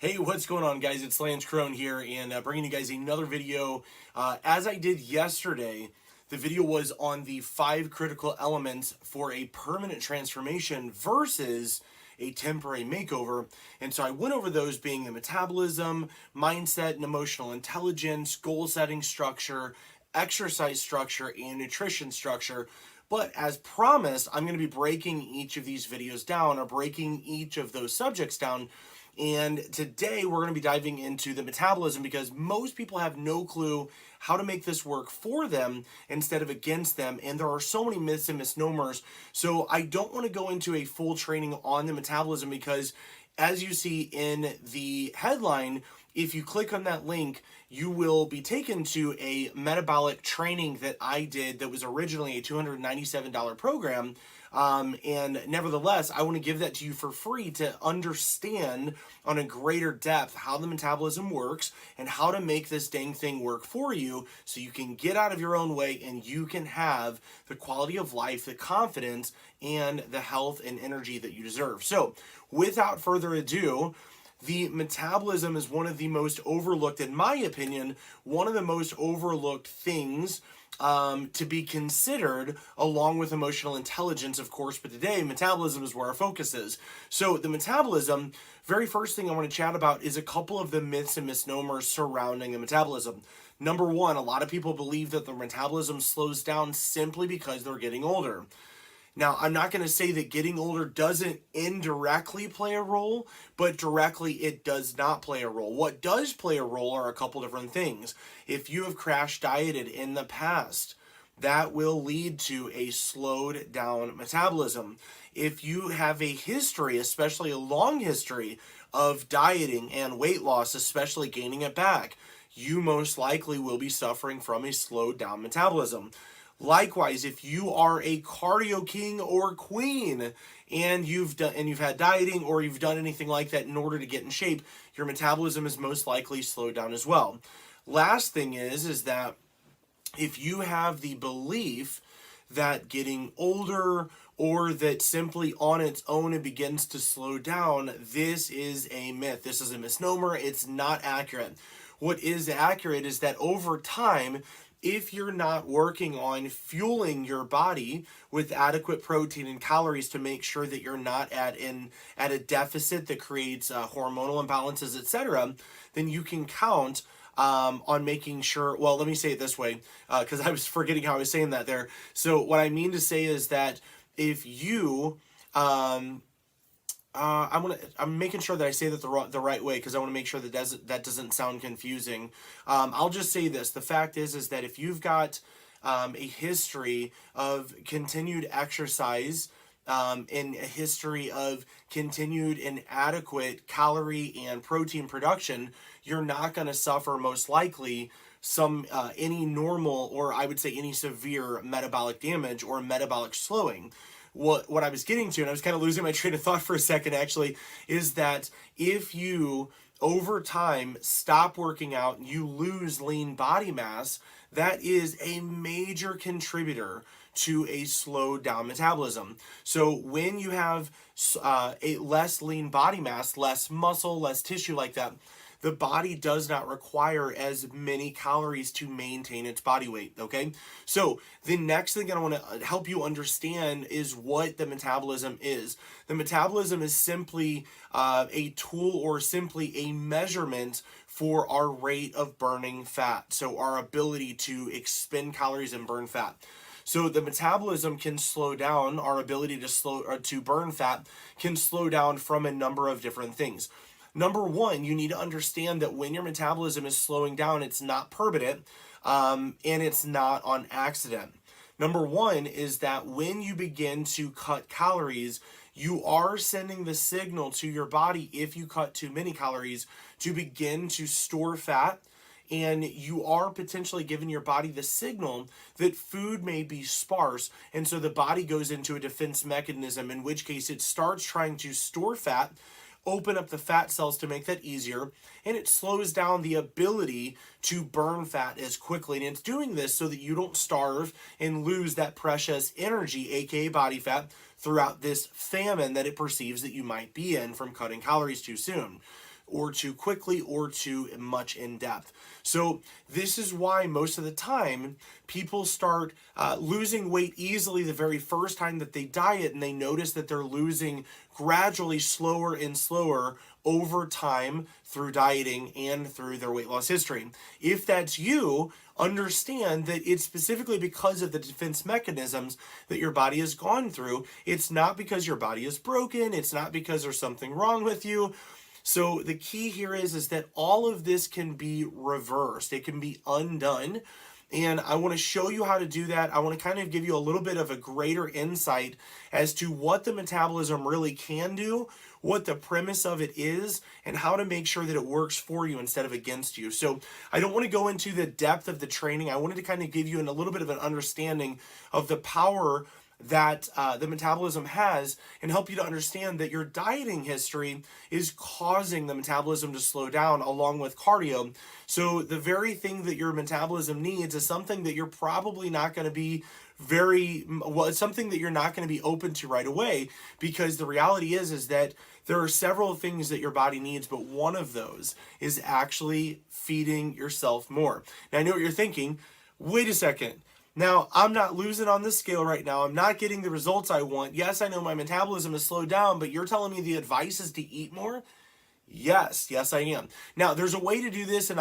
Hey, what's going on, guys? It's Lance Crone here, and bringing you guys another video. As I did yesterday, the video was on the 5 critical elements for a permanent transformation versus a temporary makeover. And so I went over those being the metabolism, mindset and emotional intelligence, goal setting structure, exercise structure, and nutrition structure. But as promised, I'm going to be breaking each of these videos down, or breaking each of those subjects down. And today we're going to be diving into the metabolism, because most people have no clue how to make this work for them instead of against them. And there are so many myths and misnomers. So I don't want to go into a full training on the metabolism, because as you see in the headline, if you click on that link, you will be taken to a metabolic training that I did that was originally a $297 program. And nevertheless, I want to give that to you for free to understand on a greater depth how the metabolism works and how to make this dang thing work for you, so you can get out of your own way and you can have the quality of life, the confidence, and the health and energy that you deserve. So without further ado, the metabolism is one of the most overlooked, in my opinion, one of the most overlooked things to be considered, along with emotional intelligence, of course. But today, metabolism is where our focus is. So the metabolism, very first thing I want to chat about is a couple of the myths and misnomers surrounding the metabolism. Number one, a lot of people believe that the metabolism slows down simply because they're getting older. Now, I'm not going to say that getting older doesn't indirectly play a role, but directly it does not play a role. What does play a role are a couple different things. If you have crash dieted in the past, that will lead to a slowed down metabolism. If you have a history, especially a long history, of dieting and weight loss, especially gaining it back, you most likely will be suffering from a slowed down metabolism. Likewise, if you are a cardio king or queen and you've had dieting, or you've done anything like that in order to get in shape, your metabolism is most likely slowed down as well. Last thing is that if you have the belief that getting older, or that simply on its own it begins to slow down, this is a myth. This is a misnomer. It's not accurate. What is accurate is that over time, if you're not working on fueling your body with adequate protein and calories to make sure that you're not at a deficit that creates hormonal imbalances, etc., then you can count on making sure. Well, let me say it this way, because I was forgetting how I was saying that there. So what I mean to say is that if you I'm making sure that I say that the right way, because I want to make sure that doesn't sound confusing. I'll just say this: the fact is that if you've got a history of continued exercise, and a history of continued inadequate calorie and protein production, you're not going to suffer, most likely, any normal, or I would say any severe metabolic damage or metabolic slowing. What I was getting to, and I was kind of losing my train of thought for a second actually, is that if you over time stop working out and you lose lean body mass, that is a major contributor to a slowed down metabolism. So when you have a less lean body mass, less muscle, less tissue like that, the body does not require as many calories to maintain its body weight, okay? So the next thing I want to help you understand is what the metabolism is. The metabolism is simply a tool, or simply a measurement for our rate of burning fat, so our ability to expend calories and burn fat. So the metabolism can slow down, our ability to burn fat can slow down from a number of different things. Number one, you need to understand that when your metabolism is slowing down, it's not permanent, and it's not on accident. Number one is that when you begin to cut calories, you are sending the signal to your body, if you cut too many calories, to begin to store fat. And you are potentially giving your body the signal that food may be sparse. And so the body goes into a defense mechanism, in which case it starts trying to store fat, open up the fat cells to make that easier, and it slows down the ability to burn fat as quickly. And it's doing this so that you don't starve and lose that precious energy, aka body fat, throughout this famine that it perceives that you might be in from cutting calories too soon. or too quickly or too much in depth. So this is why most of the time people start losing weight easily the very first time that they diet, and they notice that they're losing gradually slower and slower over time through dieting and through their weight loss history. If that's you, understand that it's specifically because of the defense mechanisms that your body has gone through. It's not because your body is broken. It's not because there's something wrong with you. So the key here is that all of this can be reversed. It can be undone. And I want to show you how to do that. I want to kind of give you a little bit of a greater insight as to what the metabolism really can do, what the premise of it is, and how to make sure that it works for you instead of against you. So I don't want to go into the depth of the training. I wanted to kind of give you a little bit of an understanding of the power that the metabolism has, and help you to understand that your dieting history is causing the metabolism to slow down along with cardio. So the very thing that your metabolism needs is something that you're probably not going to be it's something that you're not going to be open to right away, because the reality is that there are several things that your body needs, but one of those is actually feeding yourself more. Now I know what you're thinking. Wait a second. Now, I'm not losing on this scale right now. I'm not getting the results I want. Yes, I know my metabolism has slowed down, but you're telling me the advice is to eat more? Yes, I am. Now, there's a way to do this, and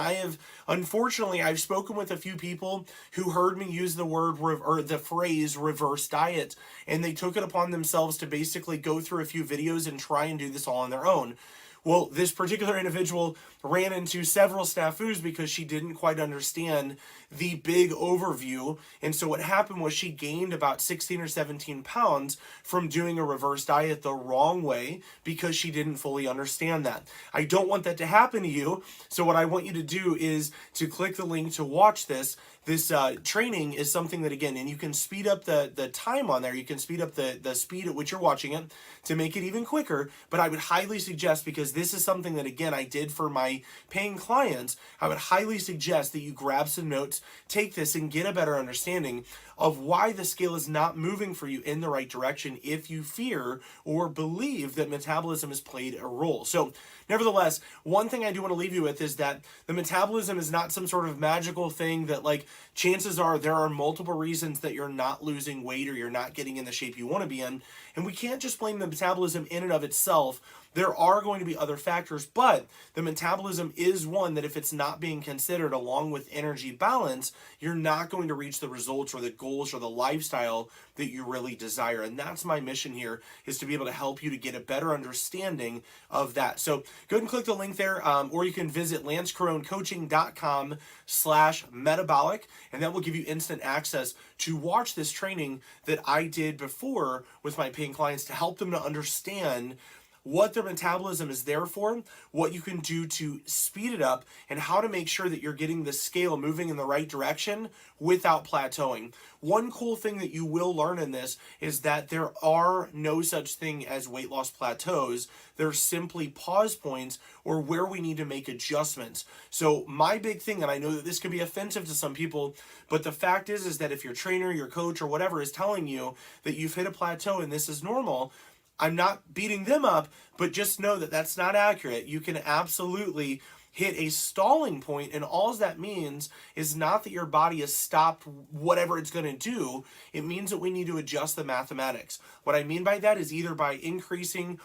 unfortunately, I've spoken with a few people who heard me use the word or the phrase reverse diet, and they took it upon themselves to basically go through a few videos and try and do this all on their own. Well, this particular individual ran into several snafus because she didn't quite understand the big overview. And so what happened was she gained about 16 or 17 pounds from doing a reverse diet the wrong way because she didn't fully understand that. I don't want that to happen to you. So what I want you to do is to click the link to watch this. This training is something that, again, and you can speed up the time on there. You can speed up the speed at which you're watching it to make it even quicker. But I would highly suggest, because this is something that, again, I did for my paying clients, I would highly suggest that you grab some notes, take this, and get a better understanding of why the scale is not moving for you in the right direction if you fear or believe that metabolism has played a role. So, nevertheless, one thing I do want to leave you with is that the metabolism is not some sort of magical thing that, like, chances are there are multiple reasons that you're not losing weight or you're not getting in the shape you want to be in. And we can't just blame the metabolism in and of itself. There are going to be other factors, but the metabolism is one that if it's not being considered along with energy balance, you're not going to reach the results or the goals or the lifestyle that you really desire. And that's my mission here, is to be able to help you to get a better understanding of that. So go ahead and click the link there, or you can visit lancecaronecoaching.com/metabolic, and that will give you instant access to watch this training that I did before with my paying clients to help them to understand what their metabolism is there for, what you can do to speed it up, and how to make sure that you're getting the scale moving in the right direction without plateauing. One cool thing that you will learn in this is that there are no such thing as weight loss plateaus. They're simply pause points or where we need to make adjustments. So my big thing, and I know that this can be offensive to some people, but the fact is that if your trainer, your coach, or whatever is telling you that you've hit a plateau and this is normal, I'm not beating them up, but just know that that's not accurate. You can absolutely hit a stalling point, and all that means is not that your body has stopped whatever it's going to do. It means that we need to adjust the mathematics. What I mean by that is either by creating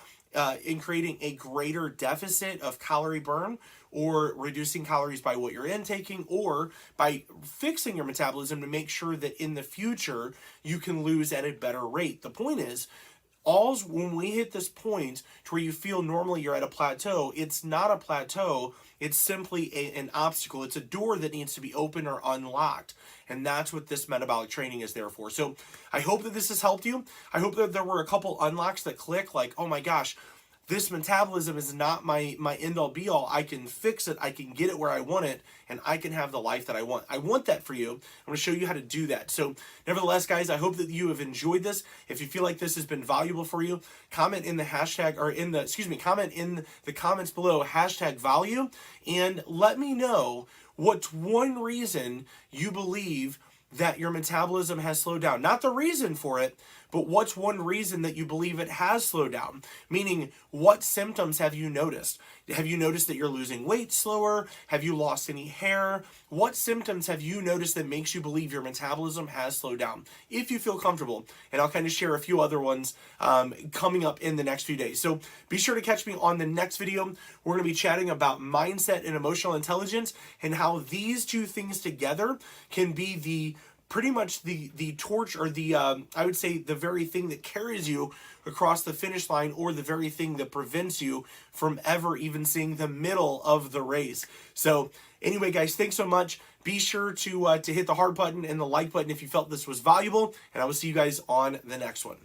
a greater deficit of calorie burn, or reducing calories by what you're intaking, or by fixing your metabolism to make sure that in the future you can lose at a better rate. The point is, when we hit this point to where you feel normally you're at a plateau, it's not a plateau. It's simply an obstacle. It's a door that needs to be opened or unlocked. And that's what this metabolic training is there for. So I hope that this has helped you. I hope that there were a couple unlocks that click, like, oh my gosh, this metabolism is not my end-all be-all. I can fix it. I can get it where I want it, and I can have the life that I want. I want that for you. I'm going to show you how to do that. So nevertheless, guys, I hope that you have enjoyed this. If you feel like this has been valuable for you, comment in the comment in the comments below, #value, and let me know what's one reason you believe that your metabolism has slowed down. Not the reason for it, but what's one reason that you believe it has slowed down? Meaning, what symptoms have you noticed? Have you noticed that you're losing weight slower? Have you lost any hair? What symptoms have you noticed that makes you believe your metabolism has slowed down? If you feel comfortable, and I'll kind of share a few other ones coming up in the next few days. So be sure to catch me on the next video. We're going to be chatting about mindset and emotional intelligence and how these two things together can be the pretty much the torch, or the I would say the very thing that carries you across the finish line, or the very thing that prevents you from ever even seeing the middle of the race. So anyway, guys, thanks so much. Be sure to hit the heart button and the like button if you felt this was valuable, and I will see you guys on the next one.